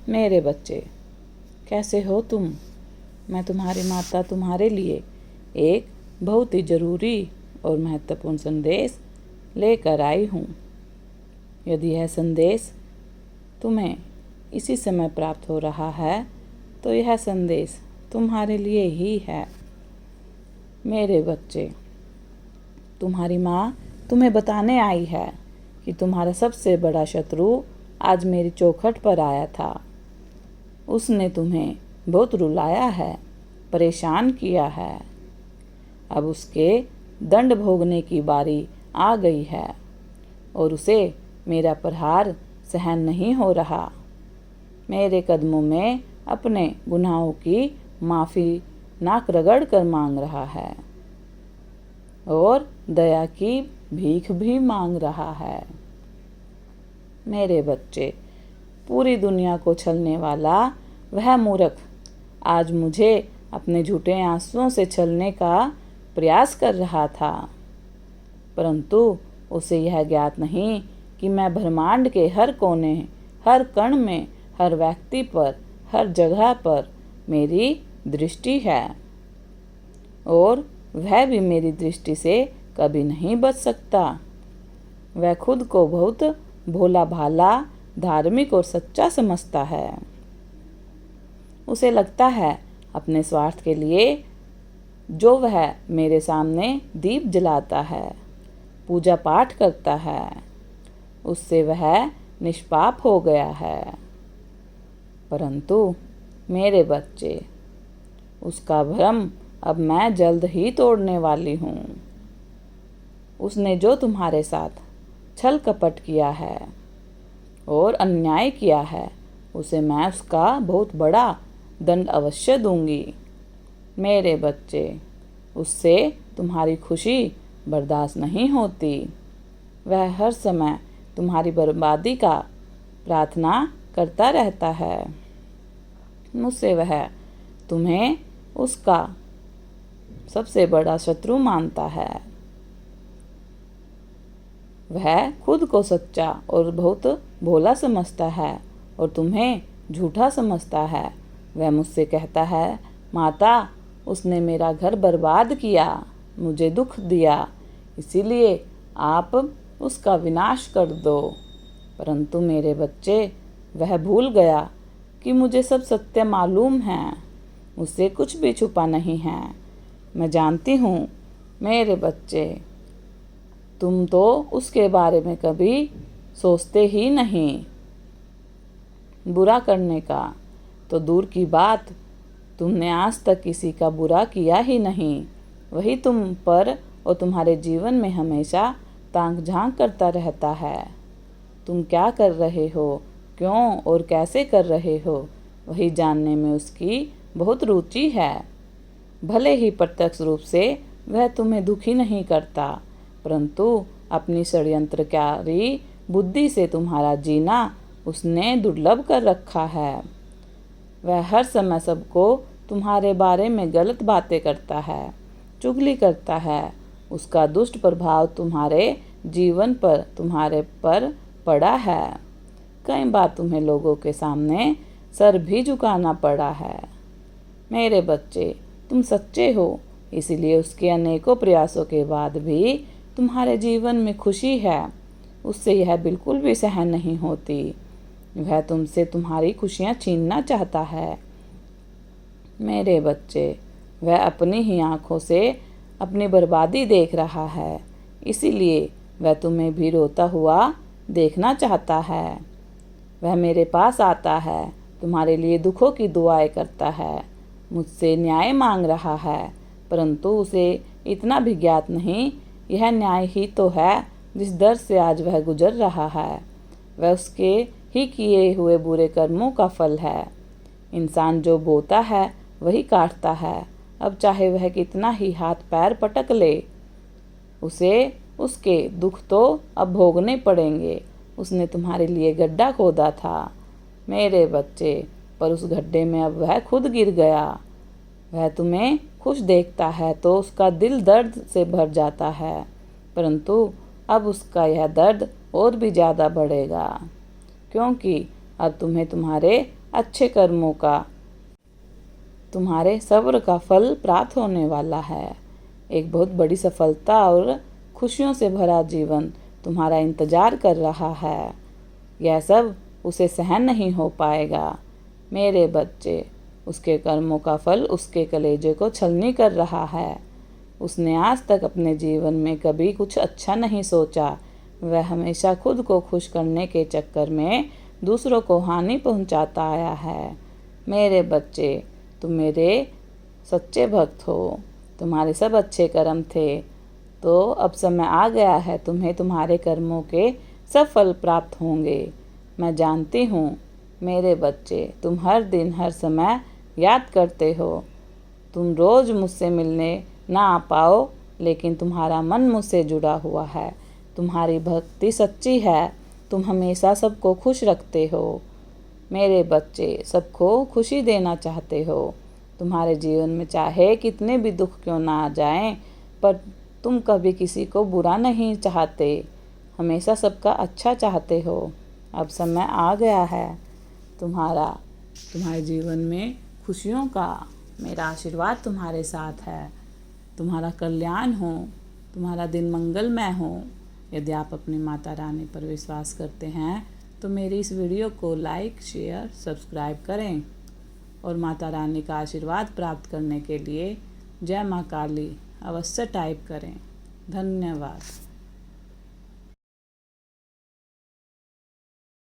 मेरे बच्चे, कैसे हो तुम? मैं तुम्हारी माता तुम्हारे लिए एक बहुत ही ज़रूरी और महत्वपूर्ण संदेश लेकर आई हूँ। यदि यह संदेश तुम्हें इसी समय प्राप्त हो रहा है तो यह संदेश तुम्हारे लिए ही है। मेरे बच्चे, तुम्हारी माँ तुम्हें बताने आई है कि तुम्हारा सबसे बड़ा शत्रु आज मेरी चौखट पर आया था। उसने तुम्हें बहुत रुलाया है, परेशान किया है। अब उसके दंड भोगने की बारी आ गई है और उसे मेरा प्रहार सहन नहीं हो रहा। मेरे कदमों में अपने गुनाहों की माफ़ी नाक रगड़ कर मांग रहा है और दया की भीख भी मांग रहा है। मेरे बच्चे, पूरी दुनिया को छलने वाला वह मूर्ख आज मुझे अपने झूठे आंसुओं से छलने का प्रयास कर रहा था, परंतु उसे यह ज्ञात नहीं कि मैं ब्रह्मांड के हर कोने, हर कण में, हर व्यक्ति पर, हर जगह पर मेरी दृष्टि है और वह भी मेरी दृष्टि से कभी नहीं बच सकता। वह खुद को बहुत भोला भाला, धार्मिक और सच्चा समझता है। उसे लगता है अपने स्वार्थ के लिए जो वह मेरे सामने दीप जलाता है, पूजा पाठ करता है, उससे वह निष्पाप हो गया है। परंतु मेरे बच्चे, उसका भ्रम अब मैं जल्द ही तोड़ने वाली हूँ। उसने जो तुम्हारे साथ छल कपट किया है और अन्याय किया है, उसे मैं उसका बहुत बड़ा दंड अवश्य दूंगी। मेरे बच्चे, उससे तुम्हारी खुशी बर्दाश्त नहीं होती। वह हर समय तुम्हारी बर्बादी का प्रार्थना करता रहता है। मुझसे वह तुम्हें उसका सबसे बड़ा शत्रु मानता है। वह खुद को सच्चा और बहुत भोला समझता है और तुम्हें झूठा समझता है। वह मुझसे कहता है, माता, उसने मेरा घर बर्बाद किया, मुझे दुख दिया, इसीलिए आप उसका विनाश कर दो। परंतु मेरे बच्चे, वह भूल गया कि मुझे सब सत्य मालूम है, मुझसे कुछ भी छुपा नहीं है। मैं जानती हूँ। मेरे बच्चे, तुम तो उसके बारे में कभी सोचते ही नहीं। बुरा करने का तो दूर की बात, तुमने आज तक किसी का बुरा किया ही नहीं। वही तुम पर और तुम्हारे जीवन में हमेशा ताक झांक करता रहता है। तुम क्या कर रहे हो, क्यों और कैसे कर रहे हो, वही जानने में उसकी बहुत रुचि है। भले ही प्रत्यक्ष रूप से वह तुम्हें दुखी नहीं करता, परंतु अपनी षड्यंत्रकारी बुद्धि से तुम्हारा जीना उसने दुर्लभ कर रखा है। वह हर समय सबको तुम्हारे बारे में गलत बातें करता है, चुगली करता है। उसका दुष्ट प्रभाव तुम्हारे जीवन पर, तुम्हारे पर पड़ा है। कई बार तुम्हें लोगों के सामने सर भी झुकाना पड़ा है। मेरे बच्चे, तुम सच्चे हो, इसीलिए उसके अनेकों प्रयासों के बाद भी तुम्हारे जीवन में खुशी है। उससे यह बिल्कुल भी सहन नहीं होती। वह तुमसे तुम्हारी खुशियाँ छीनना चाहता है। मेरे बच्चे, वह अपनी ही आँखों से अपनी बर्बादी देख रहा है, इसीलिए वह तुम्हें भी रोता हुआ देखना चाहता है। वह मेरे पास आता है, तुम्हारे लिए दुखों की दुआएं करता है, मुझसे न्याय मांग रहा है, परंतु उसे इतना भी ज्ञात नहीं, यह न्याय ही तो है जिस दर से आज वह गुजर रहा है। वह उसके ही किए हुए बुरे कर्मों का फल है। इंसान जो बोता है वही काटता है। अब चाहे वह कितना ही हाथ पैर पटक ले, उसे उसके दुख तो अब भोगने पड़ेंगे। उसने तुम्हारे लिए गड्ढा खोदा था मेरे बच्चे, पर उस गड्ढे में अब वह खुद गिर गया। वह तुम्हें खुश देखता है तो उसका दिल दर्द से भर जाता है, परंतु अब उसका यह दर्द और भी ज़्यादा बढ़ेगा, क्योंकि अब तुम्हें तुम्हारे अच्छे कर्मों का, तुम्हारे सब्र का फल प्राप्त होने वाला है। एक बहुत बड़ी सफलता और खुशियों से भरा जीवन तुम्हारा इंतजार कर रहा है। यह सब उसे सहन नहीं हो पाएगा। मेरे बच्चे, उसके कर्मों का फल उसके कलेजे को छलनी कर रहा है। उसने आज तक अपने जीवन में कभी कुछ अच्छा नहीं सोचा। वह हमेशा खुद को खुश करने के चक्कर में दूसरों को हानि पहुंचाता आया है। मेरे बच्चे, तुम मेरे सच्चे भक्त हो। तुम्हारे सब अच्छे कर्म थे, तो अब समय आ गया है तुम्हें तुम्हारे कर्मों के सब फल प्राप्त होंगे। मैं जानती हूँ मेरे बच्चे, तुम हर दिन हर समय याद करते हो। तुम रोज़ मुझसे मिलने ना आ पाओ, लेकिन तुम्हारा मन मुझसे जुड़ा हुआ है। तुम्हारी भक्ति सच्ची है। तुम हमेशा सबको खुश रखते हो। मेरे बच्चे, सबको खुशी देना चाहते हो। तुम्हारे जीवन में चाहे कितने भी दुख क्यों ना आ जाएं, पर तुम कभी किसी को बुरा नहीं चाहते, हमेशा सबका अच्छा चाहते हो। अब समय आ गया है तुम्हारे जीवन में खुशियों का। मेरा आशीर्वाद तुम्हारे साथ है। तुम्हारा कल्याण हो, तुम्हारा दिन मंगलमय हो। यदि आप अपनी माता रानी पर विश्वास करते हैं तो मेरी इस वीडियो को लाइक, शेयर, सब्सक्राइब करें और माता रानी का आशीर्वाद प्राप्त करने के लिए जय माँ काली अवश्य टाइप करें। धन्यवाद।